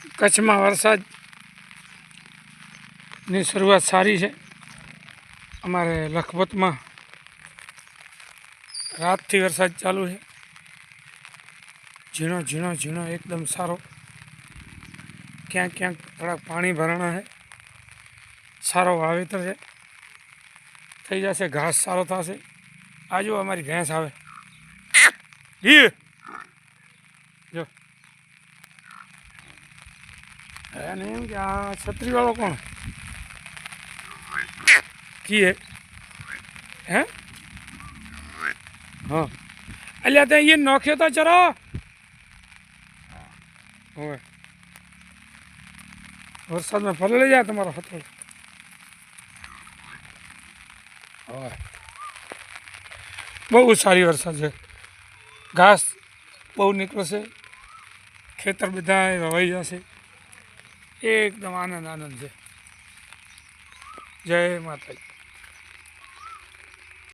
કચ્છમાં વરસાદની શરૂઆત સારી છે. અમારે લખપતમાં રાતથી વરસાદ ચાલુ છે. ઝીણો ઝીણો ઝીણો એકદમ સારો. ક્યાંક ક્યાંક થોડાક પાણી ભરાણા છે. સારો વાવેતર છે. થઈ જશે, ઘાસ સારો થશે. આજુ અમારી ભેંસ આવે જો એને એમ કે આ છત્રીવાળો કોણ કી હે હા અલ્યા તે એ નોખ્યો તો ચરો હવે વરસાદમાં પલળી જાય તમારો હતો. બહુ સારી વરસાદ છે. ઘાસ બહુ નીકળશે. ખેતર બધા વવાઈ જશે. એકદમ આનંદ છે. જય માતાજી.